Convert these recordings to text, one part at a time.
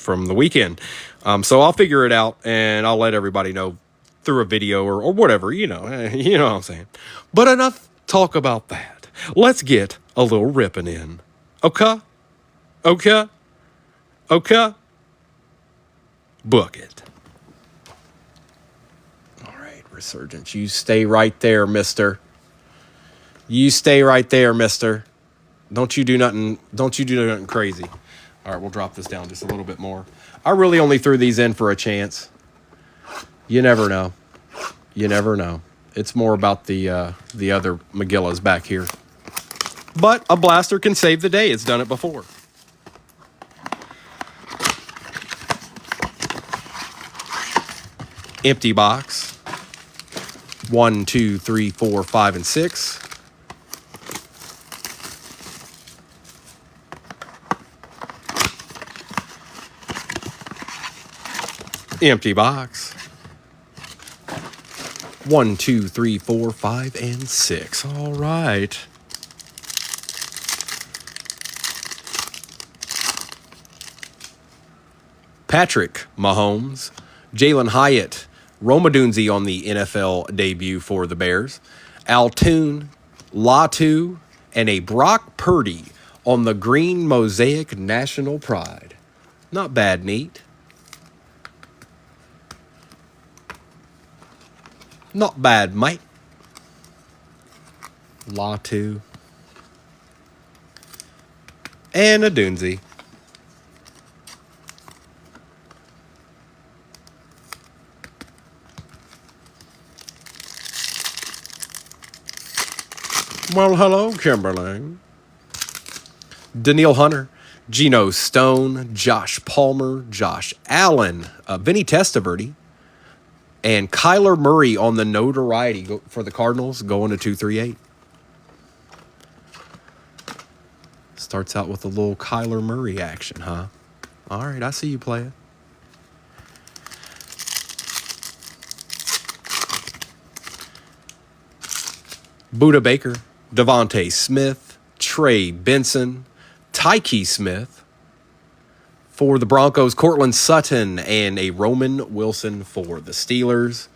from the weekend. So I'll figure it out and I'll let everybody know through a video or whatever, you know what I'm saying. But enough talk about that. Let's get a little ripping in. Okay? Okay? Okay? Book it. All right, Resurgence, you stay right there, mister. You stay right there, mister. Don't you do nothing crazy. All right, we'll drop this down just a little bit more. I really only threw these in for a chance. You never know. You never know. It's more about the other Magillas back here. But a blaster can save the day. It's done it before. Empty box. 1, 2, 3, 4, 5, and 6. Empty box. 1, 2, 3, 4, 5, and 6. All right. Patrick Mahomes, Jalen Hyatt, Romadunzi on the NFL debut for the Bears, Altoon, Latu, and a Brock Purdy on the green mosaic national pride. Not bad, neat. Not bad, mate. Latu. And a Dunzi. Well, hello, Kimberly. Daniil Hunter, Geno Stone, Josh Palmer, Josh Allen, Vinny Testaverde, and Kyler Murray on the notoriety for the Cardinals going to 238. Starts out with a little Kyler Murray action, huh? All right, I see you playing. Buda Baker, Devontae Smith, Trey Benson, Tyke Smith. For the Broncos, Cortland Sutton, and a Roman Wilson for the Steelers.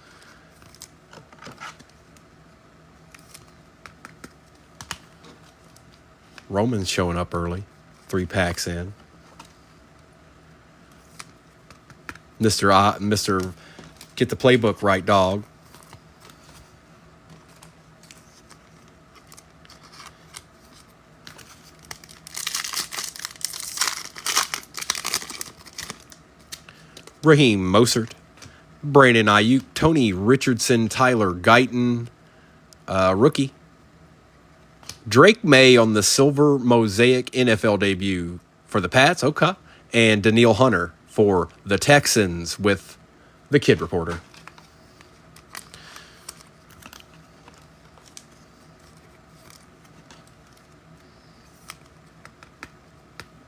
Roman's showing up early. 3 packs in. Mr. Get the playbook right, dog. Raheem Mostert, Brandon Ayuk, Tony Richardson, Tyler Guyton, rookie. Drake May on the silver mosaic NFL debut for the Pats, okay. And Daniil Hunter for the Texans with the Kid Reporter.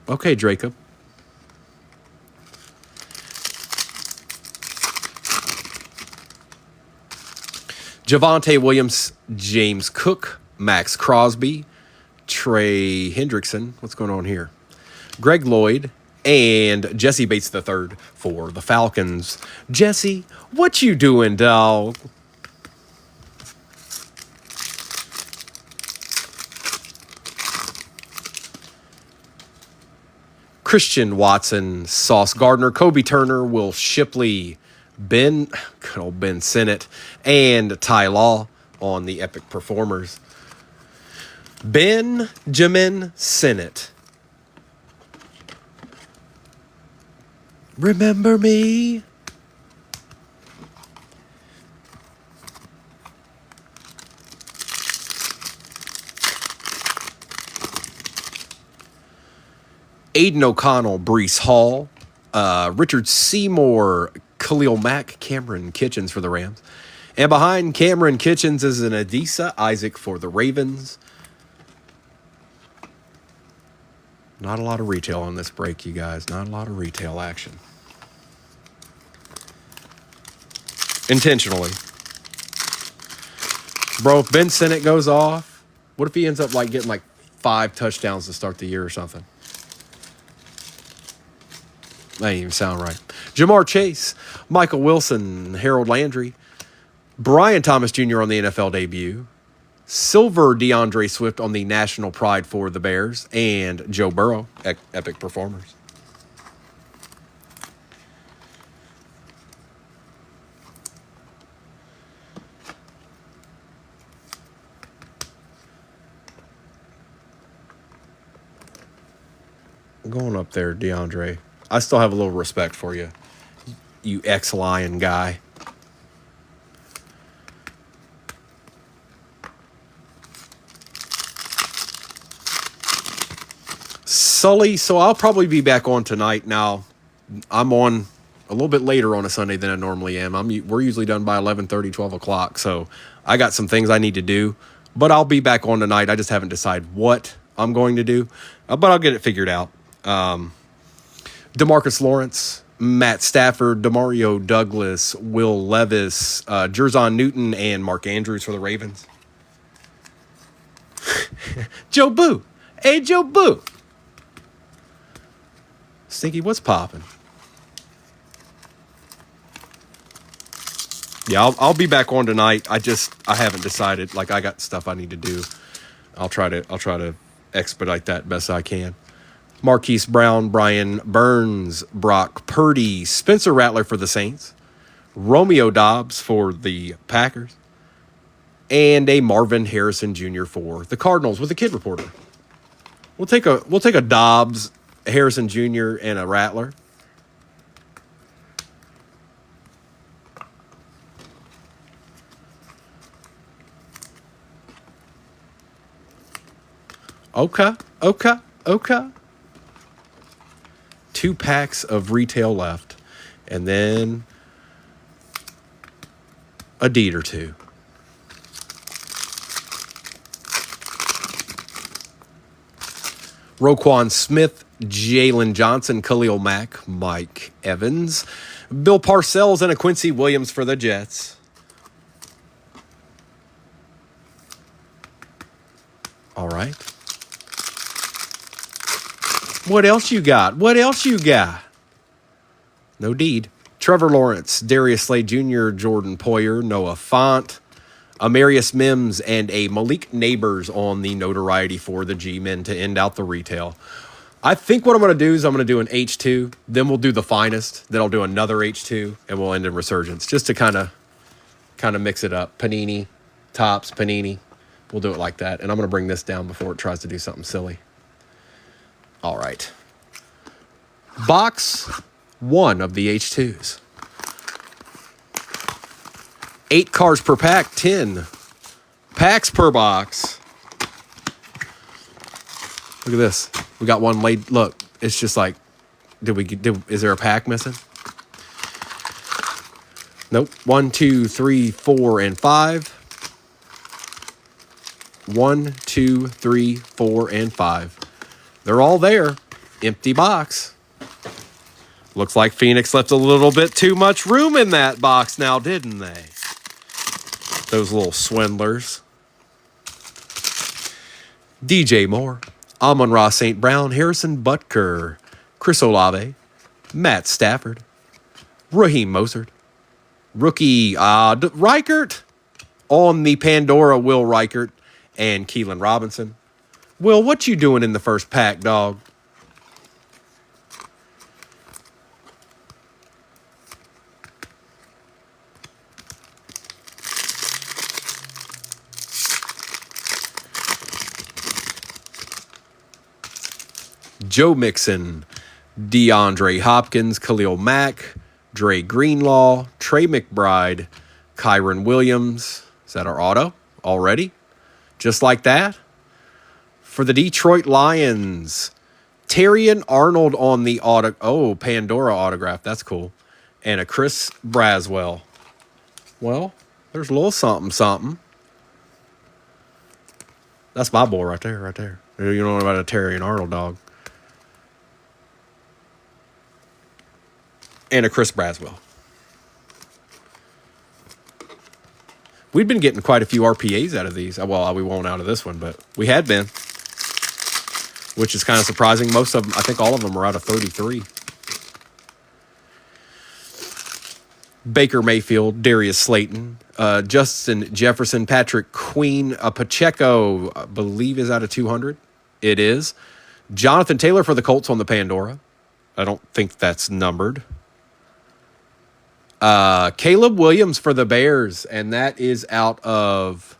Okay, Jacob. Javonte Williams, James Cook, Max Crosby, Trey Hendrickson. What's going on here? Greg Lloyd, and Jesse Bates III for the Falcons. Jesse, what you doing, dog? Christian Watson, Sauce Gardner, Kobe Turner, Will Shipley, good old Ben Sinnott, and Ty Law on the Epic Performers. Benjamin Sinnott. Remember me? Aiden O'Connell, Breece Hall, Richard Seymour, Khalil Mack, Cameron Kitchens for the Rams. And behind Cameron Kitchens is an Adisa Isaac for the Ravens. Not a lot of retail on this break, you guys. Not a lot of retail action. Intentionally. Bro, if Ben Sinnott goes off, what if he ends up getting 5 touchdowns to start the year or something? That ain't even sound right. Jamar Chase, Michael Wilson, Harold Landry, Brian Thomas Jr. on the NFL debut, silver DeAndre Swift on the national pride for the Bears, and Joe Burrow, epic performers. Going up there, DeAndre. I still have a little respect for you, you ex-Lion guy. Sully, so I'll probably be back on tonight. Now, I'm on a little bit later on a Sunday than I normally am. We're usually done by 11:30, 12 o'clock, so I got some things I need to do. But I'll be back on tonight. I just haven't decided what I'm going to do, but I'll get it figured out. DeMarcus Lawrence, Matt Stafford, Demario Douglas, Will Levis, Jerzon Newton, and Mark Andrews for the Ravens. Joe Boo. Hey, Joe Boo. Stinky, what's popping? Yeah, I'll be back on tonight. I haven't decided. Like, I got stuff I need to do. I'll try to expedite that best I can. Marquise Brown, Brian Burns, Brock Purdy, Spencer Rattler for the Saints, Romeo Doubs for the Packers, and a Marvin Harrison Jr. for the Cardinals with a kid reporter. We'll take a Doubs, Harrison Jr., and a Rattler. Okay. 2 packs of retail left, and then a deed or two. Roquan Smith, Jalen Johnson, Khalil Mack, Mike Evans, Bill Parcells, and a Quincy Williams for the Jets. All right. What else you got? No deed. Trevor Lawrence, Darius Slay Jr., Jordan Poyer, Noah Fant, Amarius Mims, and a Malik Neighbors on the notoriety for the G-Men to end out the retail. I think what I'm going to do is I'm going to do an H2, then we'll do the finest, then I'll do another H2, and we'll end in Resurgence, just to kind of mix it up. Panini, Topps, Panini. We'll do it like that, and I'm going to bring this down before it tries to do something silly. All right. Box 1 of the H2s. 8 cards per pack, 10 packs per box. Look at this. We got one laid. Look, it's just like, is there a pack missing? Nope. 1, 2, 3, 4, and 5. 1, 2, 3, 4, and 5. They're all there. Empty box. Looks like Phoenix left a little bit too much room in that box now, didn't they? Those little swindlers. DJ Moore, Amon-Ra St. Brown, Harrison Butker, Chris Olave, Matt Stafford, Raheem Mostert, rookie Reichert on the Pandora, Will Reichert, and Keelan Robinson. Will, what you doing in the first pack, dog? Joe Mixon, DeAndre Hopkins, Khalil Mack, Dre Greenlaw, Trey McBride, Kyron Williams. Is that our auto already? Just like that. For the Detroit Lions, Terrion Arnold on the Pandora autograph. That's cool. And a Chris Braswell. Well, there's a little something. That's my boy right there. You know about a Terrion Arnold, dog. And a Chris Braswell. We've been getting quite a few RPAs out of these. Well, we won't out of this one, but we had been. Which is kind of surprising. Most of them, I think all of them are out of 33. Baker Mayfield, Darius Slayton, Justin Jefferson, Patrick Queen, Pacheco, I believe is out of 200. It is. Jonathan Taylor for the Colts on the Pandora. I don't think that's numbered. Caleb Williams for the Bears, and that is out of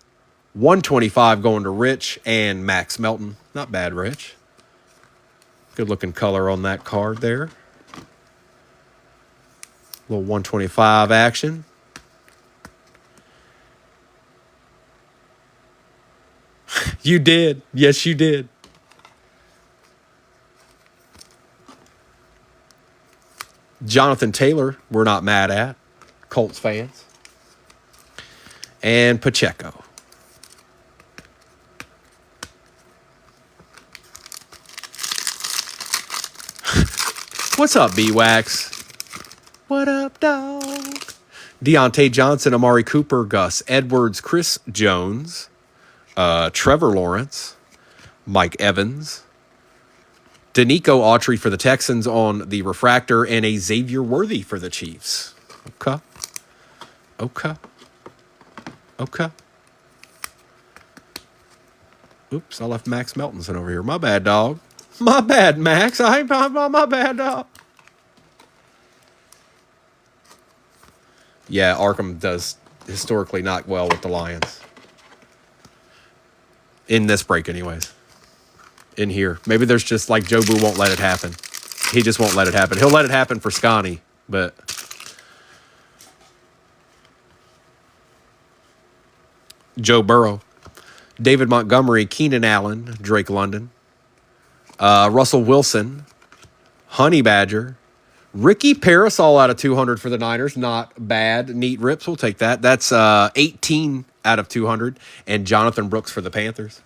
125 going to Rich and Max Melton. Not bad, Rich. Good looking color on that card there. Little 125 action. You did. Yes, you did. Jonathan Taylor, we're not mad at. Colts fans. And Pacheco. What's up, B-Wax? What up, dog? Deontay Johnson, Amari Cooper, Gus Edwards, Chris Jones, Trevor Lawrence, Mike Evans, Danico Autry for the Texans on the refractor, and a Xavier Worthy for the Chiefs. Okay. Oops, I left Max Meltonson over here. My bad, dog. My bad, Max. My bad, dog. Yeah, Arkham does historically not well with the Lions. In this break, anyways. In here. Maybe there's just like Joe Boo won't let it happen. He just won't let it happen. He'll let it happen for Scotty, but Joe Burrow, David Montgomery, Keenan Allen, Drake London, Russell Wilson, Honey Badger, Ricky Parasol out of 200 for the Niners. Not bad. Neat rips. We'll take that. That's 18 out of 200. And Jonathan Brooks for the Panthers.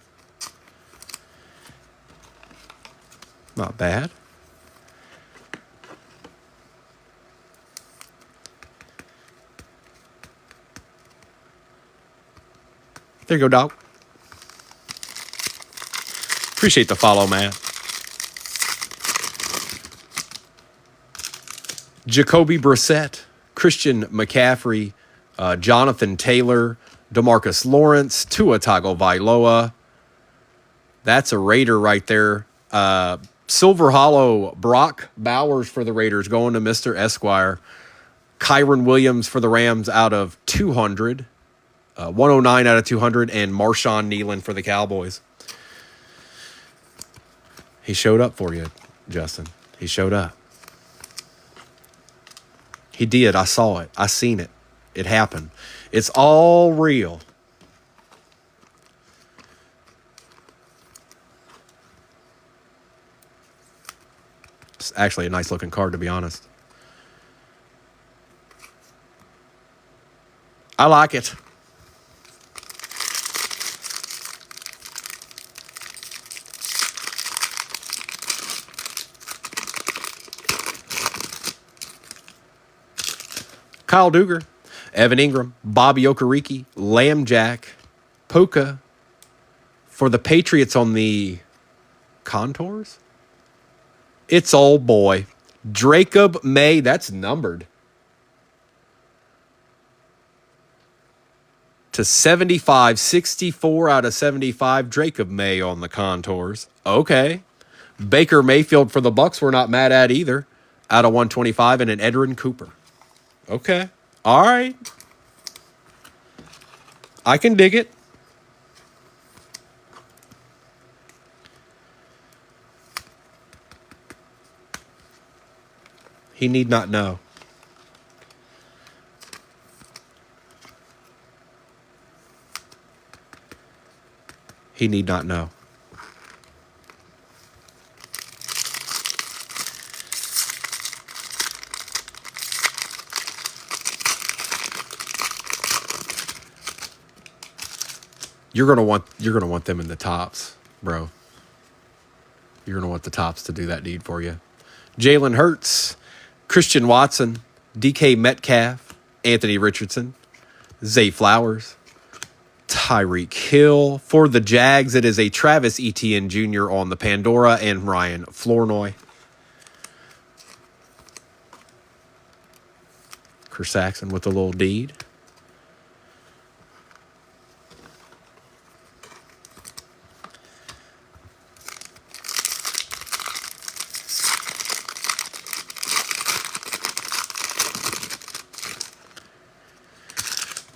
Not bad. There you go, dog. Appreciate the follow, man. Jacoby Brissett, Christian McCaffrey, Jonathan Taylor, DeMarcus Lawrence, Tua Tagovailoa. That's a Raider right there. Silver Hollow, Brock Bowers for the Raiders going to Mr. Esquire. Kyron Williams for the Rams out of 200. 109 out of 200. And Marshawn Nealon for the Cowboys. He showed up for you, Justin. He showed up. He did. I saw it. I seen it. It happened. It's all real. It's actually a nice looking card, to be honest. I like it. Kyle Duggar, Evan Ingram, Bobby Okereke, Lamb Jack, Puka for the Patriots on the contours. It's old boy. Jacob May, that's numbered to 75, 64 out of 75. Jacob May on the contours. Okay. Baker Mayfield for the Bucks, we're not mad at either. Out of 125, and an Edrin Cooper. Okay. All right. I can dig it. He need not know. He need not know. You're gonna want them in the tops, bro. You're gonna want the tops to do that deed for you. Jalen Hurts, Christian Watson, DK Metcalf, Anthony Richardson, Zay Flowers, Tyreek Hill. For the Jags, it is a Travis Etienne Jr. on the Pandora and Ryan Flournoy. Chris Saxon with a little deed.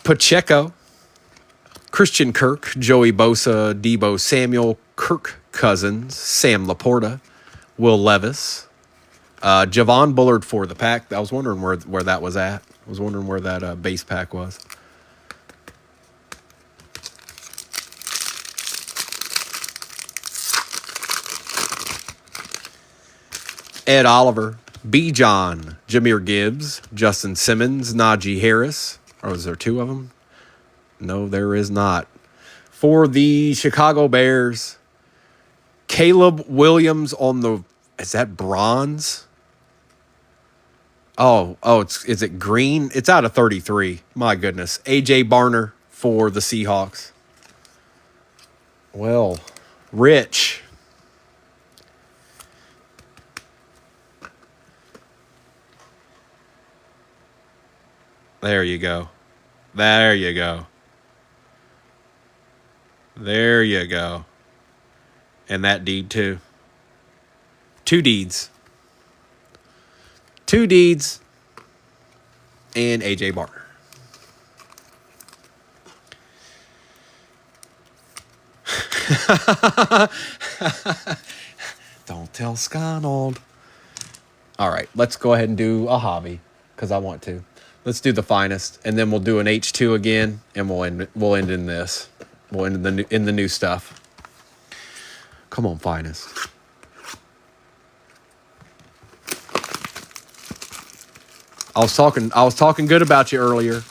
Pacheco, Christian Kirk, Joey Bosa, Debo Samuel, Kirk Cousins, Sam Laporta, Will Levis, Javon Bullard for the pack. I was wondering where that was at. I was wondering where that base pack was. Ed Oliver, B. John, Jahmyr Gibbs, Justin Simmons, Najee Harris. Or is there two of them? No, there is not. For the Chicago Bears, Caleb Williams on the... Is that bronze? Is it green? It's out of 33. My goodness. A.J. Barner for the Seahawks. Well, Rich. There you go. There you go. There you go. And that deed too. Two deeds. Two deeds. And A.J. Barner. Don't tell Sconald. All right, let's go ahead and do a hobby because I want to. Let's do the finest, and then we'll do an H2 again, and we'll end in this. We'll end in the new stuff. Come on, finest. I was talking good about you earlier.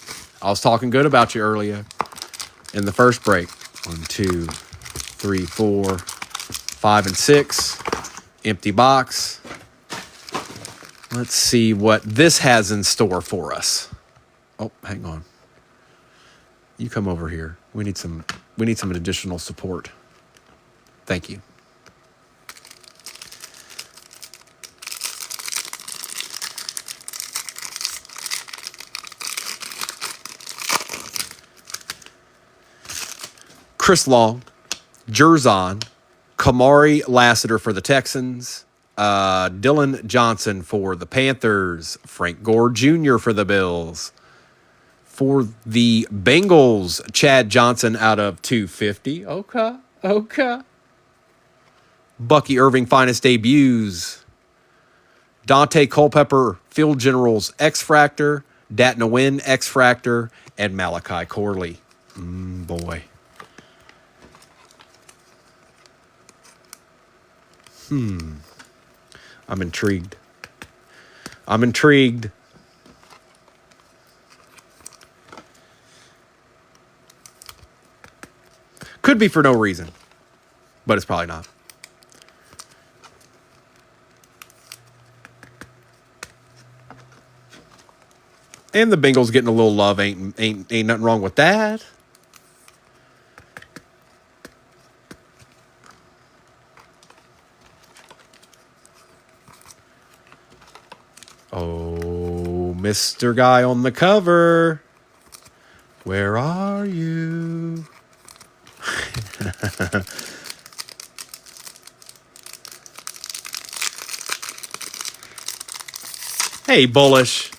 In the first break. 1, 2, 3, 4, 5, and 6. Empty box. Let's see what this has in store for us. Oh, hang on. You come over here. We need some additional support. Thank you. Chris Long, Jerzon, Kamari Lassiter for the Texans, Dylan Johnson for the Panthers, Frank Gore Jr. for the Bills. For the Bengals, Chad Johnson out of 250. Okay. Bucky Irving finest debuts. Dante Culpepper, Field Generals X-Fractor, Datna Wynn X-Fractor, and Malachi Corley. Boy. I'm intrigued. Could be for no reason, but it's probably not. And the Bengals getting a little love ain't nothing wrong with that. Oh, Mr. Guy on the cover. Where are you? Hey, Bullish.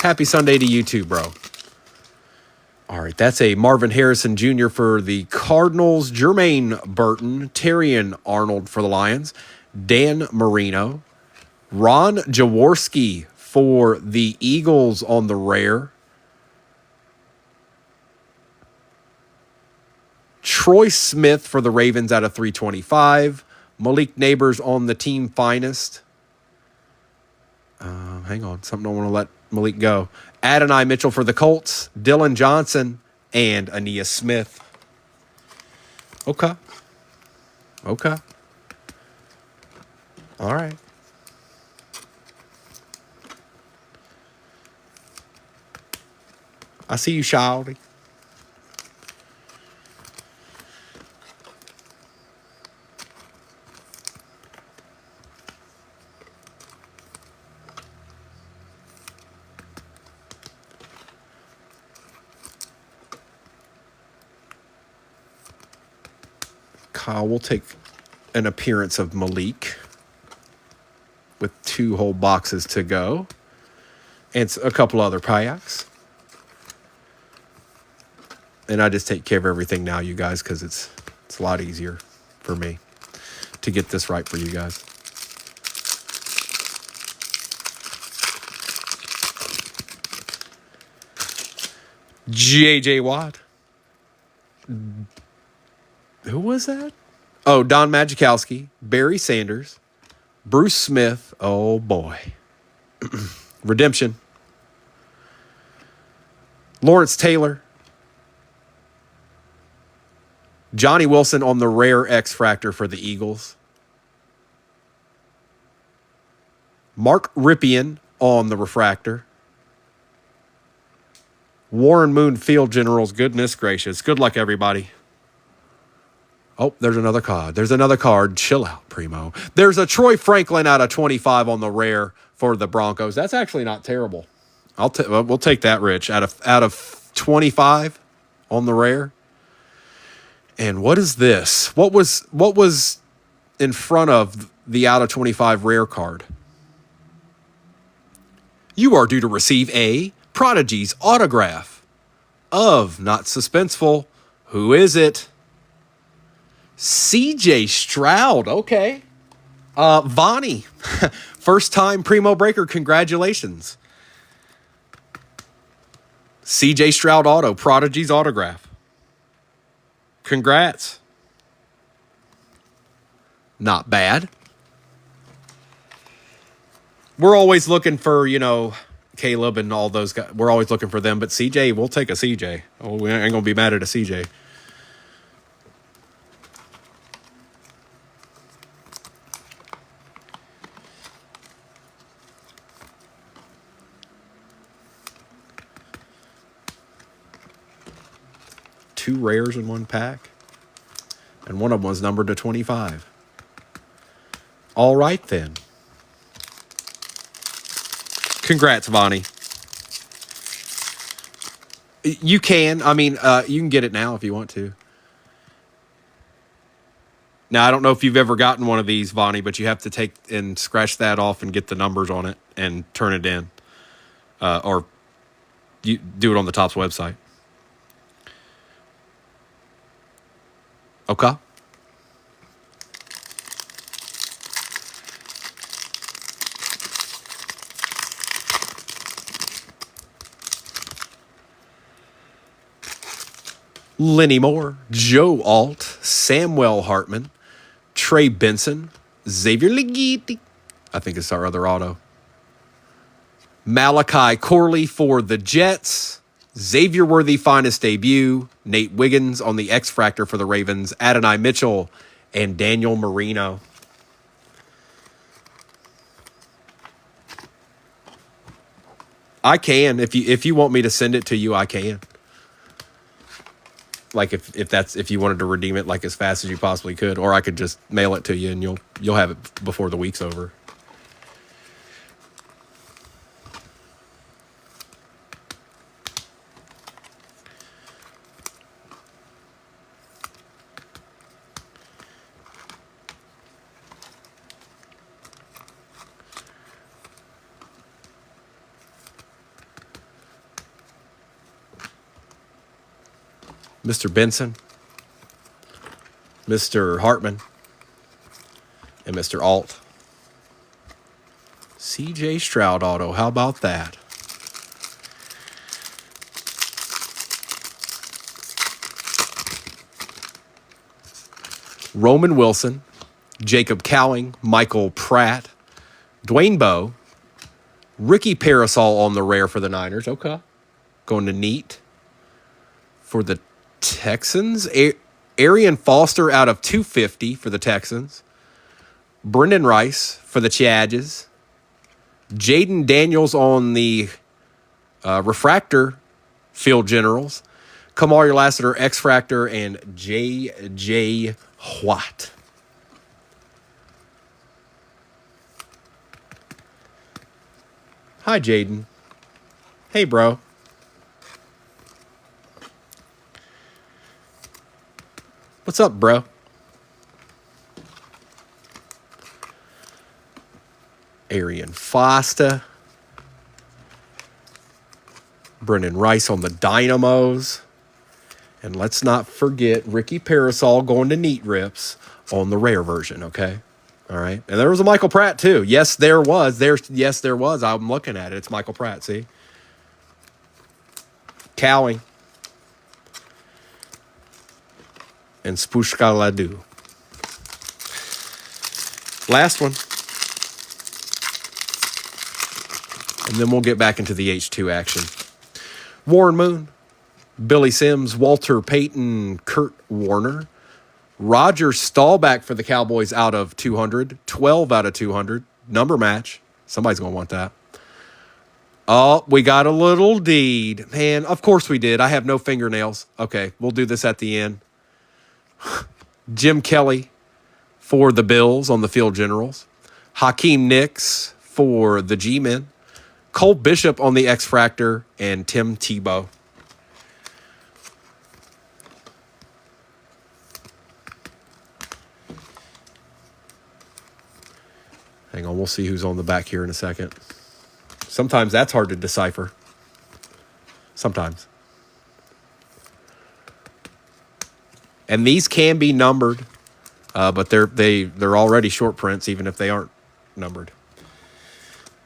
Happy Sunday to you too, bro. All right, that's a Marvin Harrison Jr. for the Cardinals, Jermaine Burton, Terrion Arnold for the Lions, Dan Marino, Ron Jaworski for the Eagles on the rare, Troy Smith for the Ravens out of 325, Malik Neighbors on the team finest. Hang on, something I want to let Malik go. Adonai Mitchell for the Colts, Dylan Johnson, and Ainias Smith. Okay. All right. I see you, Shawty. We'll take an appearance of Malik with 2 whole boxes to go. And a couple other packs. And I just take care of everything now, you guys, because it's a lot easier for me to get this right for you guys. J.J. Watt. Who was that? Oh, Don Majkowski, Barry Sanders, Bruce Smith. Oh, boy. Redemption. Lawrence Taylor. Johnny Wilson on the rare X-Fractor for the Eagles. Mark Ripien on the refractor. Warren Moon Field Generals. Goodness gracious. Good luck, everybody. Oh, there's another card. There's another card. Chill out, Primo. There's a Troy Franklin out of 25 on the rare for the Broncos. That's actually not terrible. We'll take that, Rich. Out of 25 on the rare. And what is this? What was in front of the out of 25 rare card? You are due to receive a Prodigy's autograph of, not suspenseful, who is it? CJ Stroud. Okay. Vonnie. First time Primo Breaker. Congratulations. CJ Stroud auto. Prodigy's autograph. Congrats. Not bad. We're always looking for, Caleb and all those guys. We're always looking for them. But CJ, we'll take a CJ. Oh, we ain't going to be mad at a CJ. Two rares in one pack. And one of them was numbered to 25. All right, then. Congrats, Vonnie. You can. You can get it now if you want to. Now, I don't know if you've ever gotten one of these, Vonnie, but you have to take and scratch that off and get the numbers on it and turn it in. Or you do it on the Topps website. Okay. Lenny Moore, Joe Alt, Samuel Hartman, Trey Benson, Xavier Leggetti. I think it's our other auto. Malachi Corley for the Jets. Xavier Worthy finest debut. Nate Wiggins on the X-Fractor for the Ravens. Adonai Mitchell and Daniel Marino. I can. If you want me to send it to you, I can. Like if you wanted to redeem it like as fast as you possibly could, or I could just mail it to you and you'll have it before the week's over. Mr. Benson, Mr. Hartman, and Mr. Alt. CJ Stroud auto. How about that? Roman Wilson, Jacob Cowing, Michael Pratt, Dwayne Bowe, Ricky Parasol on the rare for the Niners. Okay. Going to Neat for the Texans. Arian Foster out of 250 for the Texans. Brendan Rice for the Chargers. Jaden Daniels on the Refractor Field Generals. Kamari Lassiter, X-Fractor, and J.J. Watt. Hi, Jaden. Hey, bro. What's up, bro? Arian Foster. Brendan Rice on the Dynamos. And let's not forget Ricky Parasol going to Neat Rips on the rare version, okay? All right. And there was a Michael Pratt, too. Yes, there was. Yes, there was. I'm looking at it. It's Michael Pratt, see? Cowie. And Spushka Ladu. Last one. And then we'll get back into the H2 action. Warren Moon, Billy Sims, Walter Payton, Kurt Warner. Roger Staubach for the Cowboys out of 200. 12 out of 200. Number match. Somebody's going to want that. Oh, we got a little deed. Man, of course we did. I have no fingernails. Okay, we'll do this at the end. Jim Kelly for the Bills on the Field Generals. Hakeem Nicks for the G-Men. Cole Bishop on the X-Fractor. And Tim Tebow. Hang on, we'll see who's on the back here in a second. Sometimes that's hard to decipher. Sometimes. And these can be numbered, but they're already short prints, even if they aren't numbered.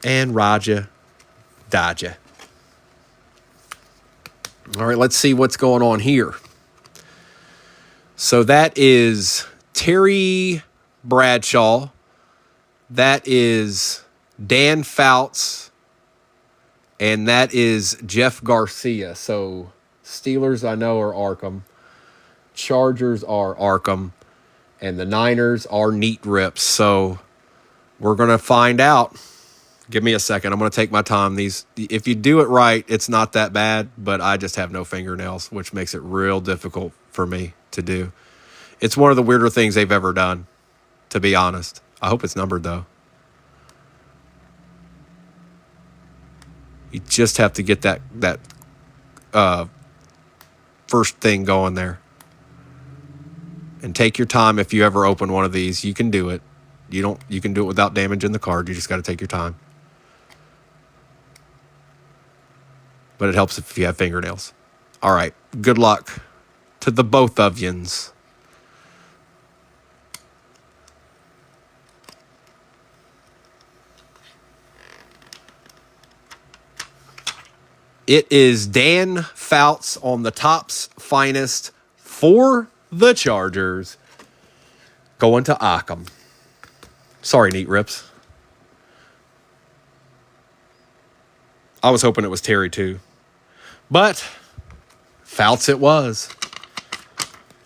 And Raja Daja. All right, let's see what's going on here. So that is Terry Bradshaw. That is Dan Fouts. And that is Jeff Garcia. So Steelers, I know, are Arkham. Chargers are Arkham. And the Niners are Neat Rips. So we're going to find out. Give me a second. I'm going to take my time. If you do it right, it's not that bad. But I just have no fingernails, which makes it real difficult for me to do. It's one of the weirder things they've ever done, to be honest. I hope it's numbered, though. You just have to get that first thing going there. And take your time if you ever open one of these. You can do it. You can do it without damaging the card. You just got to take your time. But it helps if you have fingernails. All right. Good luck to the both of yins. It is Dan Fouts on the Topps Finest for the Chargers. Going to Occam. Sorry, Neat Rips. I was hoping it was Terry too. But Fouts it was.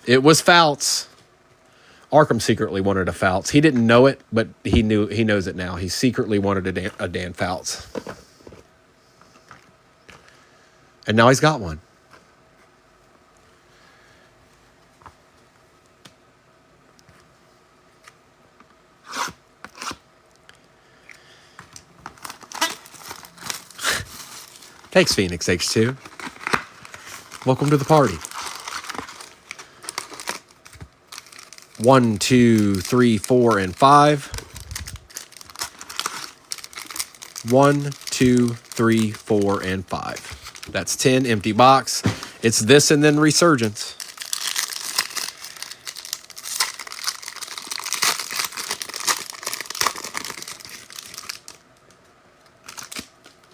It was Fouts. Arkham secretly wanted a Fouts. He didn't know it, but he knows it now. He secretly wanted a Dan Fouts. And now he's got one. Thanks, Phoenix H2. Welcome to the party. 1, 2, 3, 4, and 5. 1, 2, 3, 4, and 5. That's 10, empty box. It's this and then Resurgence.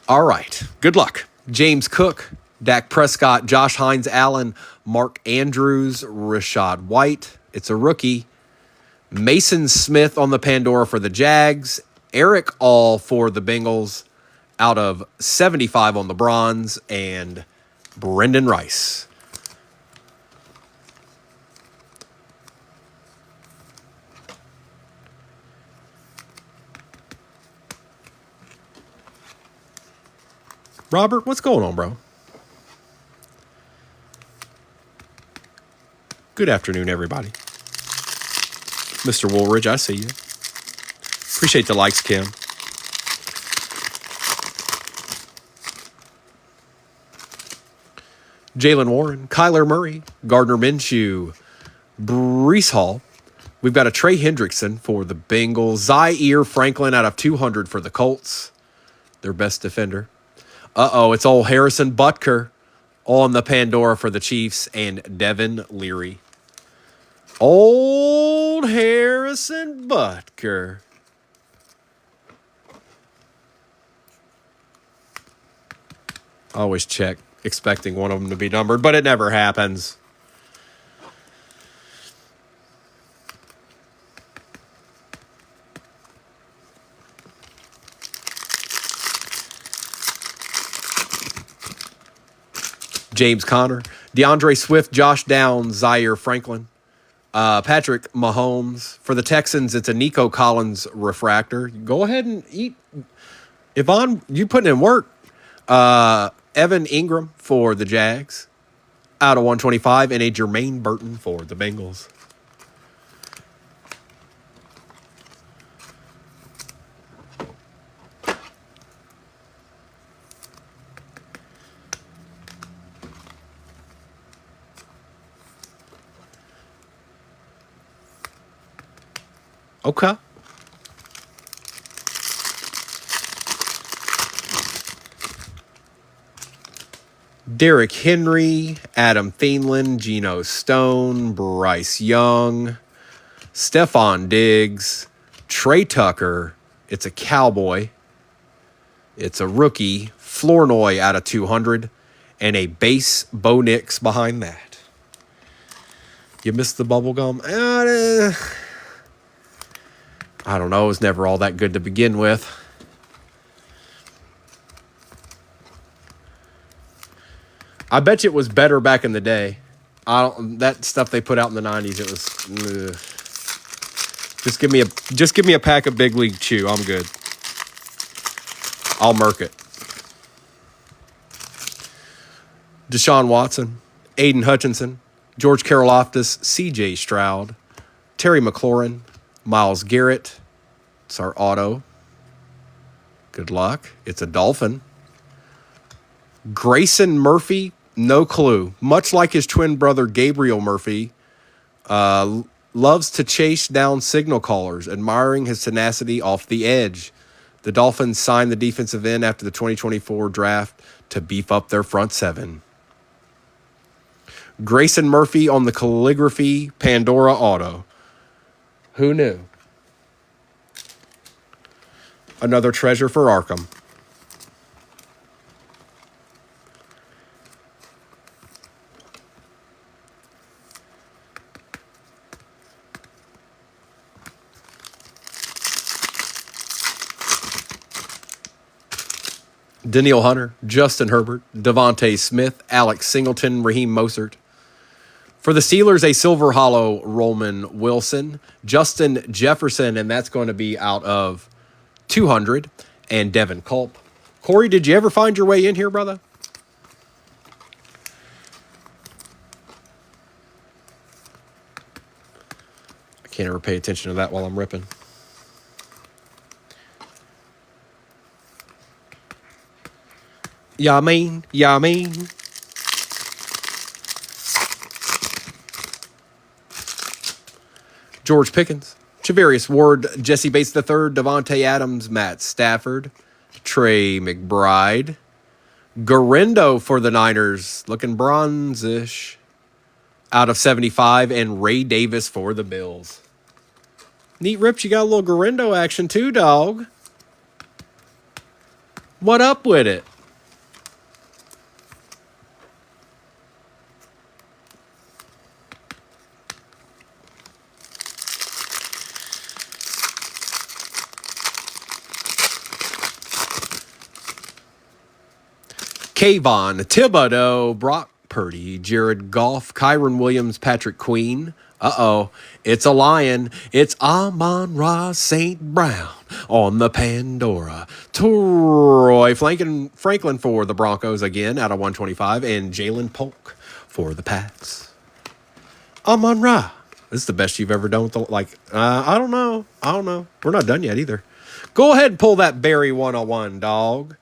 All right. Good luck. James Cook, Dak Prescott, Josh Hines Allen, Mark Andrews, Rashad White. It's a rookie. Mason Smith on the Pandora for the Jags. Eric All for the Bengals. Out of 75 on the bronze. And Brendan Rice. Robert, what's going on, bro? Good afternoon, everybody. Mr. Woolridge, I see you. Appreciate the likes, Kim. Jalen Warren, Kyler Murray, Gardner Minshew, Breece Hall, We've got a Trey Hendrickson for the Bengals. Zaire Franklin out of 200 for the Colts. Their best defender. Uh-oh, it's old Harrison Butker on the Pandora for the Chiefs. And Devin Leary. Old Harrison Butker. I always check, expecting one of them to be numbered, but it never happens. James Conner, DeAndre Swift, Josh Downs, Zaire Franklin, Patrick Mahomes. For the Texans, it's a Nico Collins refractor. Go ahead and eat. Yvonne, you putting in work. Evan Ingram for the Jags, out of 125, and a Jermaine Burton for the Bengals. Okay. Derrick Henry, Adam Thielen, Geno Stone, Bryce Young, Stephon Diggs, Trey Tucker. It's a Cowboy. It's a rookie, Flournoy out of 200, and a base Bo Nix behind that. You missed the bubble gum? I don't know. It was never all that good to begin with. I bet you it was better back in the day. That stuff they put out in the 90s, it was. Just give me a pack of Big League Chew. I'm good. I'll murk it. Deshaun Watson, Aiden Hutchinson, George Karlaftis, C.J. Stroud, Terry McLaurin, Myles Garrett. It's our auto. Good luck. It's a Dolphin. Grayson Murphy, no clue. Much like his twin brother Gabriel Murphy, loves to chase down signal callers, admiring his tenacity off the edge. The Dolphins signed the defensive end after the 2024 draft to beef up their front seven. Grayson Murphy on the calligraphy Pandora auto. Who knew? Another treasure for Arkham. Danielle Hunter, Justin Herbert, Devontae Smith, Alex Singleton, Raheem Mostert. For the Steelers, a silver hollow Roman Wilson, Justin Jefferson, and that's going to be out of 200, and Devin Culp. Corey, did you ever find your way in here, brother? I can't ever pay attention to that while I'm ripping. Yeah, I mean. George Pickens, Javarius Ward, Jesse Bates III, Devontae Adams, Matt Stafford, Trey McBride, Garendo for the Niners, looking bronze-ish, out of 75, and Ray Davis for the Bills. Neat rips, you got a little Garendo action too, dog. What up with it? Kayvon Thibodeau, Brock Purdy, Jared Goff, Kyron Williams, Patrick Queen. Uh-oh, it's a Lion. It's Amon-Ra St. Brown on the Pandora. Troy Franklin for the Broncos again out of 125, and Jalen Polk for the Pats. Amon-Ra. This is the best you've ever done with I don't know. We're not done yet either. Go ahead and pull that Barry 101, dog.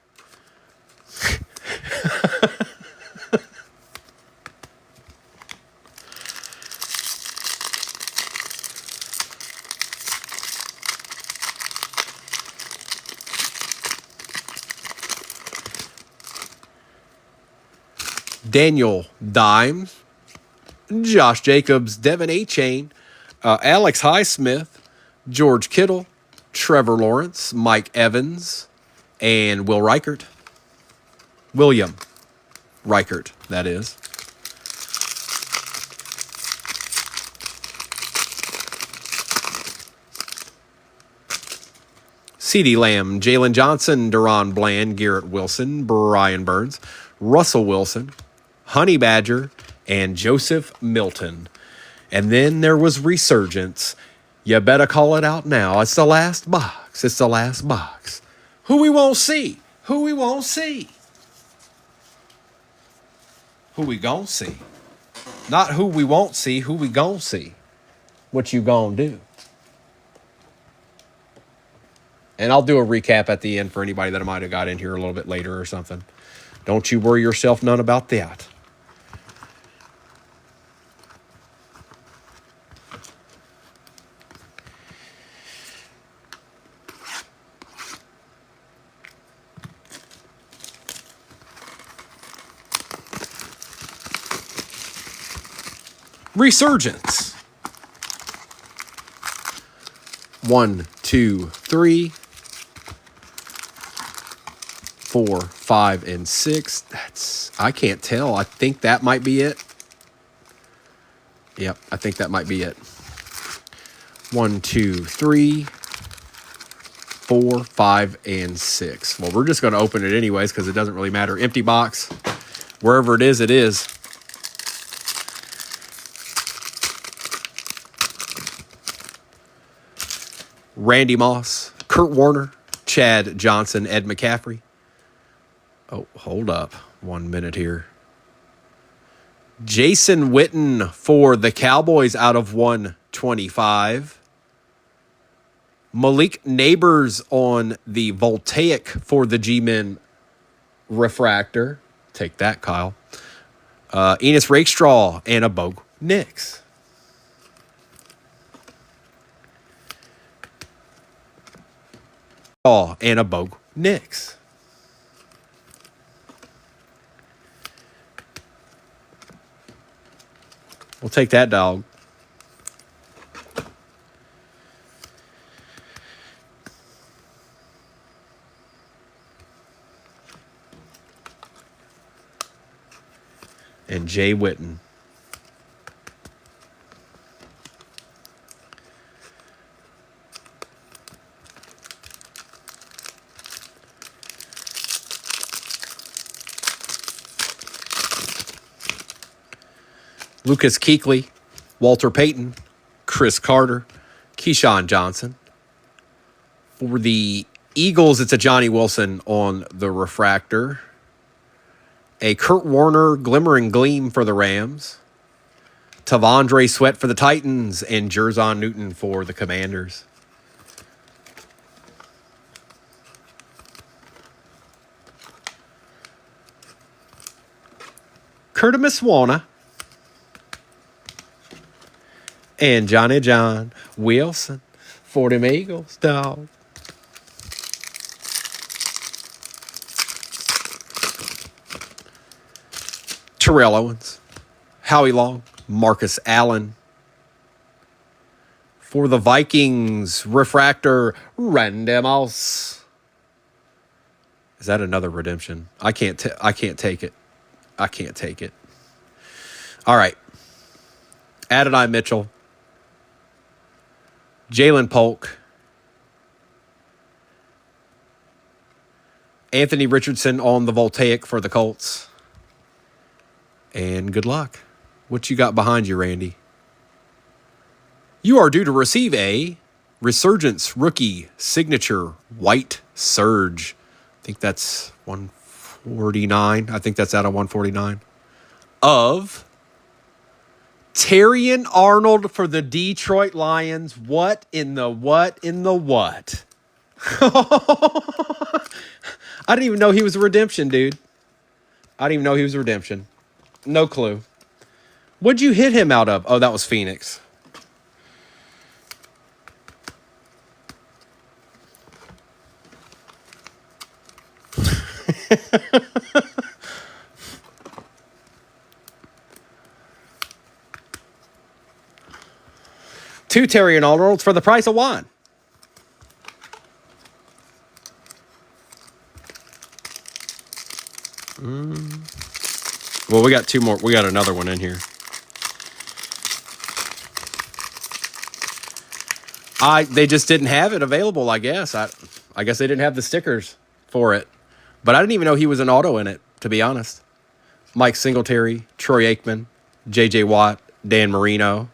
Daniel Dimes, Josh Jacobs, Devin A-Chain, Alex Highsmith, George Kittle, Trevor Lawrence, Mike Evans, and William Reichert, that is. CeeDee Lamb, Jalen Johnson, Deron Bland, Garrett Wilson, Brian Burns, Russell Wilson, Honey Badger, and Joseph Milton. And then there was Resurgence. You better call it out now. It's the last box. It's the last box. Who we won't see? Who we won't see? Who we gonna see? Not who we won't see, who we gonna see. What you gonna do? And I'll do a recap at the end for anybody that might have got in here a little bit later or something. Don't you worry yourself none about that. Resurgence. 1, 2, 3, 4, 5, and 6. I can't tell. I think that might be it. Yep, I think that might be it. 1, 2, 3, 4, 5, and 6. Well, we're just going to open it anyways because it doesn't really matter. Empty box. Wherever it is, it is. Randy Moss, Kurt Warner, Chad Johnson, Ed McCaffrey. Oh, hold up 1 minute here. Jason Witten for the Cowboys out of 125. Malik Neighbors on the Voltaic for the G-Men refractor. Take that, Kyle. Enos Rakestraw and a Bo Nix. And a Bo Nix. We'll take that, dog. And Jay Witten. Lucas Kuechly, Walter Payton, Chris Carter, Keyshawn Johnson. For the Eagles, it's a Johnny Wilson on the refractor. A Kurt Warner Glimmer and Gleam for the Rams. Tavondre Sweat for the Titans. And Jerzon Newton for the Commanders. Curtis Warner. And Johnny John Wilson for them Eagles, dog. Terrell Owens, Howie Long, Marcus Allen. For the Vikings, refractor, Randy Moss. Is that another redemption? I can't take it. I can't take it. All right. Adonai Mitchell. Jalen Polk, Anthony Richardson on the Voltaic for the Colts. And good luck. What you got behind you, Randy? You are due to receive a Resurgence Rookie Signature White Surge. I think that's 149. I think that's out of 149. Of Terrion Arnold for the Detroit Lions. What in the what? I didn't even know he was a redemption, dude. I didn't even know he was a redemption. No clue. What'd you hit him out of? Oh, that was Phoenix. 2 Terry and Arnold's for the price of 1. Well, we got 2 more. We got another one in here. They just didn't have it available, I guess. I guess they didn't have the stickers for it. But I didn't even know he was an auto in it, to be honest. Mike Singletary, Troy Aikman, J.J. Watt, Dan Marino,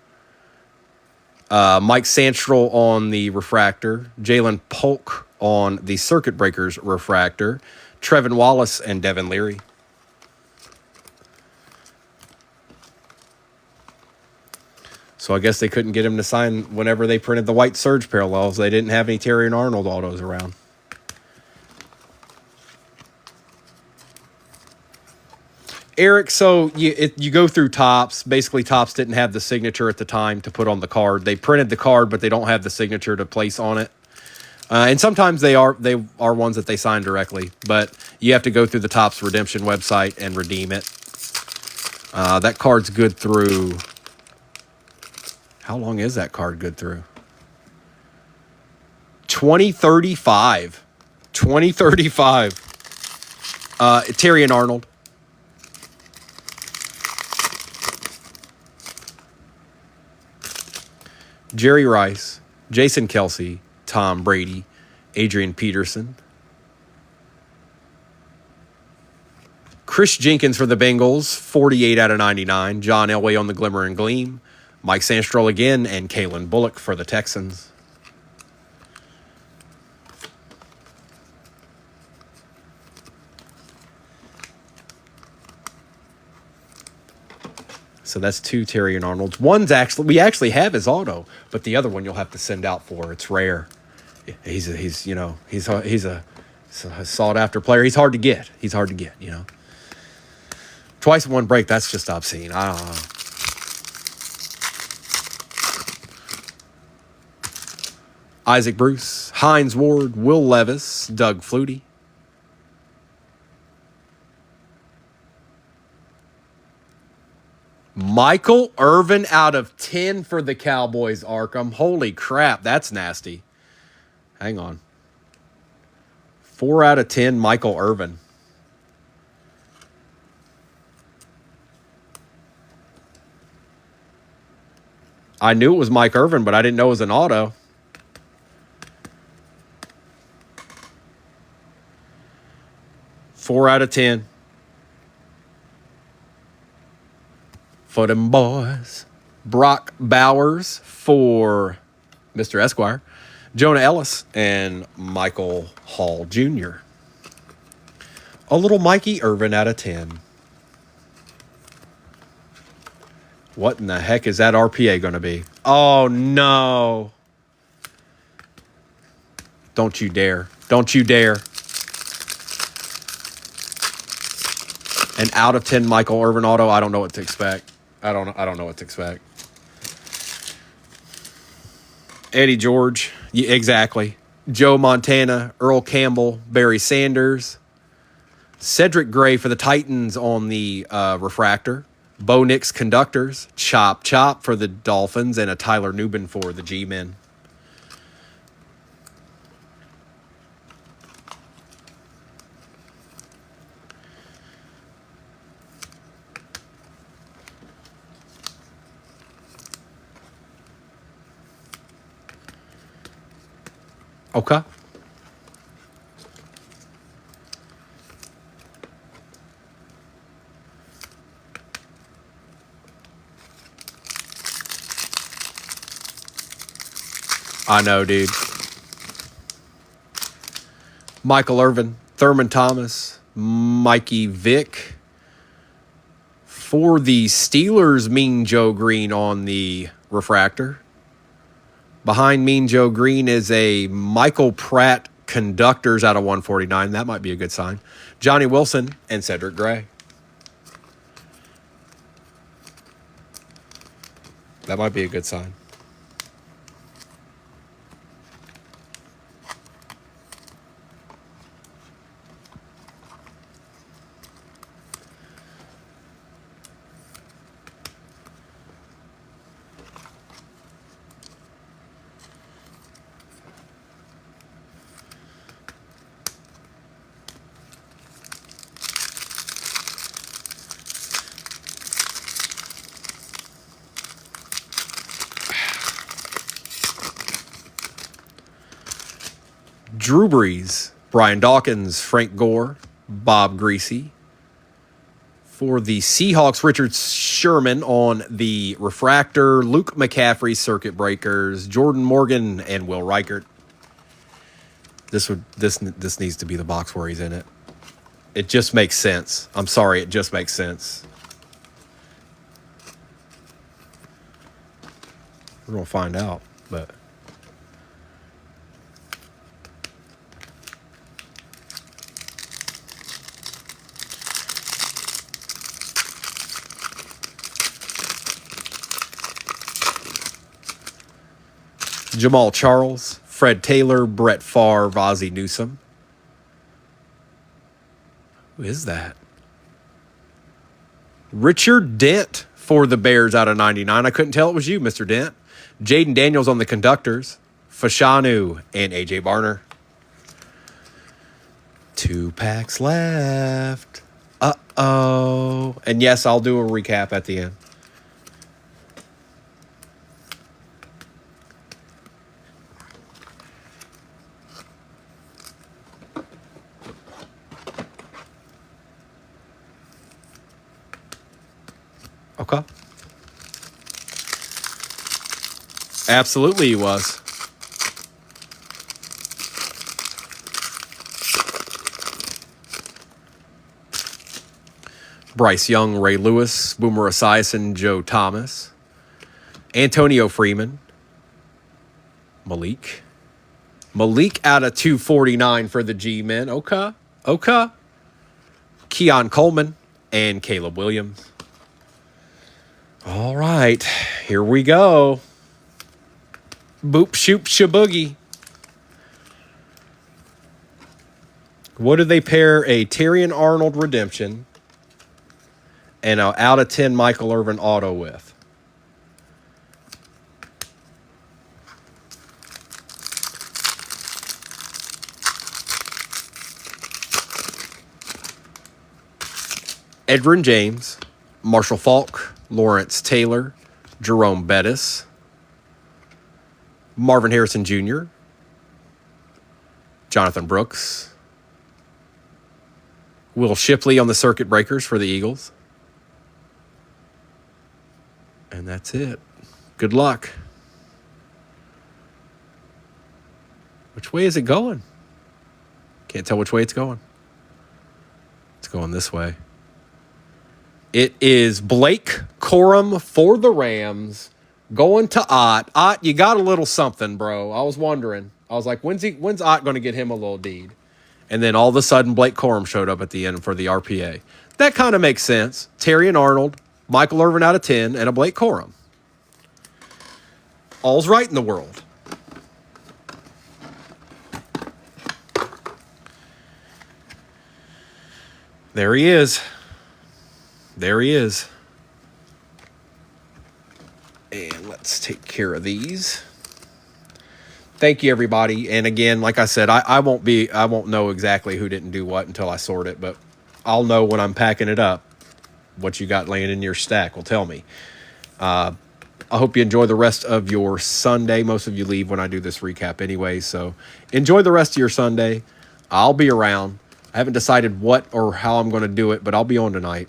Mike Sanstrel on the refractor, Jalen Polk on the Circuit Breakers refractor, Trevin Wallace, and Devin Leary. So I guess they couldn't get him to sign whenever they printed the white Surge parallels. They didn't have any Terry and Arnold autos around. Eric, so you go through Topps. Basically, Topps didn't have the signature at the time to put on the card. They printed the card, but they don't have the signature to place on it. And sometimes they are ones that they sign directly, but you have to go through the Topps redemption website and redeem it. That card's good through... How long is that card good through? 2035. 2035. Terry and Arnold. Jerry Rice, Jason Kelsey, Tom Brady, Adrian Peterson. Chris Jenkins for the Bengals, 48 out of 99. John Elway on the Glimmer and Gleam. Mike Sanstrel again, and Kalen Bullock for the Texans. So that's 2 Terry and Arnold's. We actually have his auto, but the other one you'll have to send out for. It's rare. He's a sought after player. He's hard to get. Twice in one break, that's just obscene. I don't know. Isaac Bruce, Hines Ward, Will Levis, Doug Flutie. Michael Irvin out of 10 for the Cowboys, Arkham. Holy crap, that's nasty. Hang on. 4 out of 10, Michael Irvin. I knew it was Mike Irvin, but I didn't know it was an auto. Four out of 10. For them boys. Brock Bowers for Mr. Esquire. Jonah Ellis and Michael Hall Jr. A little Mikey Irvin out of 10. What in the heck is that RPA going to be? Oh, no. Don't you dare. Don't you dare. An out of 10 Michael Irvin auto, I don't know what to expect. I don't know what to expect. Eddie George, yeah, exactly. Joe Montana, Earl Campbell, Barry Sanders. Cedric Gray for the Titans on the refractor. Bo Nix Conductors. Chop Chop for the Dolphins. And a Tyler Nubin for the G-Men. Okay. I know, dude. Michael Irvin, Thurman Thomas, Mikey Vick. For the Steelers, Mean Joe Green on the refractor. Behind Mean Joe Green is a Michael Pratt Conductors out of 149. That might be a good sign. Johnny Wilson and Cedric Gray. That might be a good sign. Drew Brees, Brian Dawkins, Frank Gore, Bob Greasy. For the Seahawks, Richard Sherman on the refractor, Luke McCaffrey, circuit breakers, Jordan Morgan, and Will Reichert. This needs to be the box where he's in it. It just makes sense. I'm sorry, it just makes sense. We're gonna find out, but. Jamal Charles, Fred Taylor, Brett Favre, Ozzie Newsome. Who is that? Richard Dent for the Bears out of 99. I couldn't tell it was you, Mr. Dent. Jaden Daniels on the conductors. Fashanu and A.J. Barner. 2 packs left. Uh-oh. And yes, I'll do a recap at the end. Okay. Absolutely he was. Bryce Young, Ray Lewis, Boomer Esiason, Joe Thomas. Antonio Freeman. Malik out of 249 for the G-Men. Okay. Keon Coleman and Caleb Williams. All right, here we go. Boop, shoop, shaboogie. What do they pair a Terrion Arnold redemption and an out of 10 Michael Irvin auto with? Edgerrin James, Marshall Faulk, Lawrence Taylor, Jerome Bettis, Marvin Harrison Jr., Jonathan Brooks, Will Shipley on the circuit breakers for the Eagles. And that's it. Good luck. Which way is it going? Can't tell which way it's going. It's going this way. It is Blake Corum for the Rams going to Ott. Ott, you got a little something, bro. I was wondering. I was like, when's Ott going to get him a little deed? And then all of a sudden, Blake Corum showed up at the end for the RPA. That kind of makes sense. Terrion Arnold, Michael Irvin out of 10, and a Blake Corum. All's right in the world. There he is. There he is. And let's take care of these. Thank you, everybody. And again, like I said, I won't know exactly who didn't do what until I sort it, but I'll know when I'm packing it up. What you got laying in your stack will tell me. I hope you enjoy the rest of your Sunday. Most of you leave when I do this recap anyway, so enjoy the rest of your Sunday. I'll be around. I haven't decided what or how I'm going to do it, but I'll be on tonight.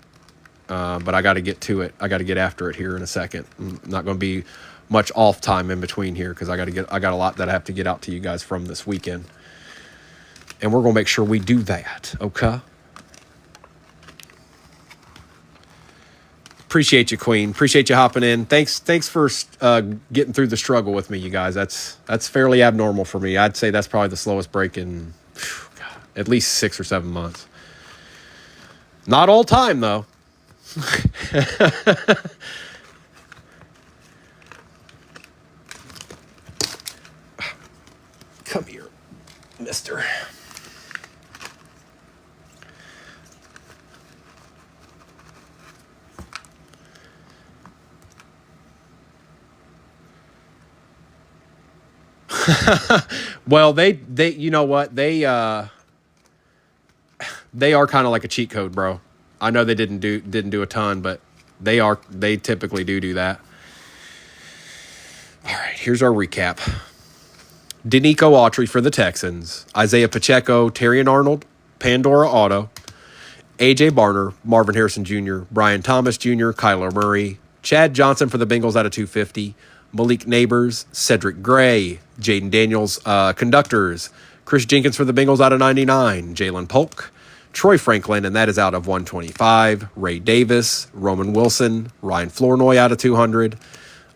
But I got to get to it. I got to get after it here in a second. I'm not going to be much off time in between here because I got a lot that I have to get out to you guys from this weekend. And we're going to make sure we do that, okay? Appreciate you, Queen. Appreciate you hopping in. Thanks for getting through the struggle with me, you guys. That's fairly abnormal for me. I'd say that's probably the slowest break in at least 6 or 7 months. Not all time, though. Come here, mister. Well, they you know what? They are kind of like a cheat code, bro. I know they didn't do a ton, but they typically do that. All right, here's our recap. Denico Autry for the Texans. Isaiah Pacheco, Terrion Arnold, Pandora Auto. A.J. Barner, Marvin Harrison Jr., Brian Thomas Jr., Kyler Murray. Chad Johnson for the Bengals out of 250. Malik Neighbors, Cedric Gray, Jaden Daniels, Conductors. Chris Jenkins for the Bengals out of 99. Jalen Polk. Troy Franklin, and that is out of 125. Ray Davis, Roman Wilson, Ryan Flournoy out of 200.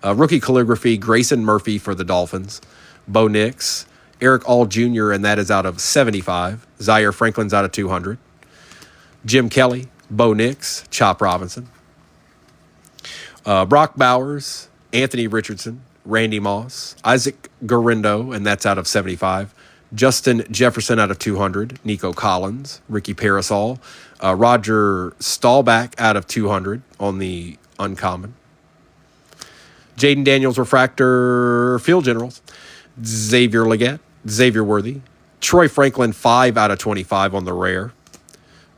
Rookie calligraphy, Grayson Murphy for the Dolphins. Bo Nix, Eric All Jr., and that is out of 75. Zaire Franklin's out of 200. Jim Kelly, Bo Nix, Chop Robinson. Brock Bowers, Anthony Richardson, Randy Moss, Isaac Garindo, and that's out of 75. Justin Jefferson out of 200. Nico Collins, Ricky Parasol. Roger Staubach out of 200 on the uncommon. Jaden Daniels Refractor Field Generals. Xavier Legette, Xavier Worthy. Troy Franklin 5 out of 25 on the rare.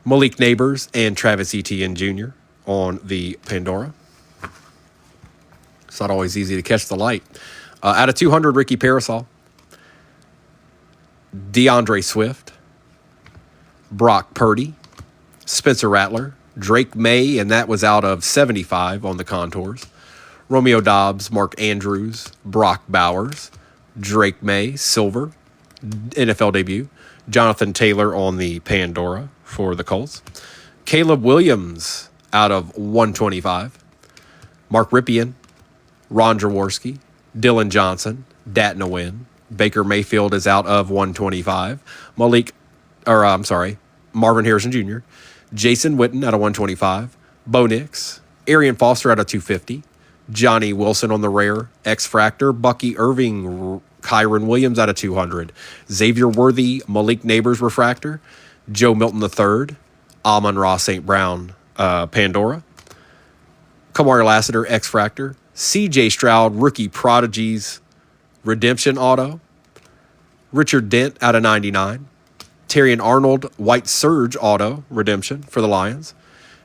Malik Neighbors and Travis Etienne Jr. on the Pandora. It's not always easy to catch the light. Out of 200, Ricky Parasol. DeAndre Swift. Brock Purdy. Spencer Rattler. Drake May, and that was out of 75 on the contours. Romeo Dobbs, Mark Andrews, Brock Bowers, Drake May, Silver, NFL debut. Jonathan Taylor on the Pandora for the Colts. Caleb Williams out of 125. Mark Ripien, Ron Jaworski, Dylan Johnson, Datna Wynn. Baker Mayfield is out of 125. Marvin Harrison Jr., Jason Witten out of 125. Bo Nix, Arian Foster out of 250. Johnny Wilson on the rare. X-Fractor, Bucky Irving, Kyron Williams out of 200. Xavier Worthy, Malik Neighbors Refractor. Joe Milton III, Amon-Ra St. Brown, Pandora. Kamari Lassiter, X-Fractor. C.J. Stroud, Rookie Prodigies, Redemption Auto. Richard Dent out of 99. Terrion Arnold, White Surge Auto, Redemption for the Lions.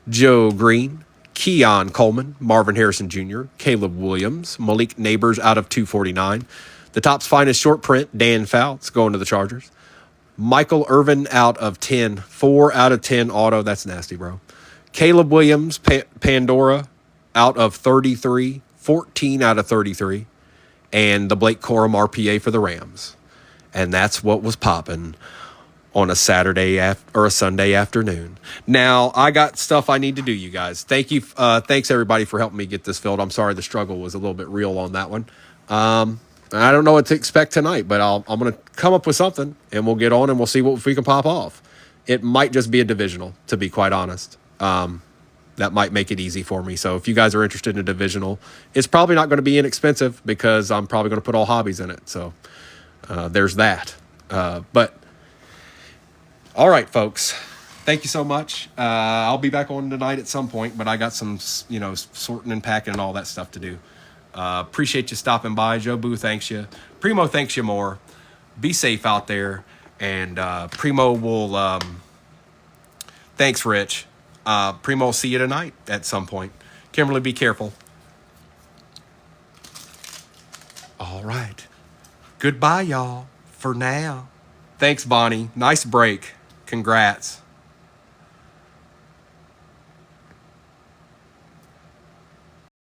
Joe Green, Keon Coleman, Marvin Harrison Jr., Caleb Williams, Malik Neighbors out of 249. The Topps Finest Short Print, Dan Fouts going to the Chargers. Michael Irvin out of 10. 4 out of 10 auto. That's nasty, bro. Caleb Williams, Pandora out of 33. 14 out of 33. And the Blake Corum RPA for the Rams. And that's what was popping on a Saturday or a Sunday afternoon. Now, I got stuff I need to do, you guys. Thank you. Thanks, everybody, for helping me get this filled. I'm sorry the struggle was a little bit real on that one. I don't know what to expect tonight, but I'm going to come up with something, and we'll get on, and we'll see what we can pop off. It might just be a divisional, to be quite honest. That might make it easy for me. So if you guys are interested in a divisional, it's probably not going to be inexpensive because I'm probably going to put all hobbies in it. So there's that. But all right, folks. Thank you so much. I'll be back on tonight at some point, but I got some, sorting and packing and all that stuff to do. Appreciate you stopping by. Joe Boo thanks you. Primo thanks you more. Be safe out there. And Primo will... thanks, Rich. Primo will see you tonight at some point. Kimberly, be careful. All right. Goodbye, y'all, for now. Thanks, Bonnie. Nice break. Congrats.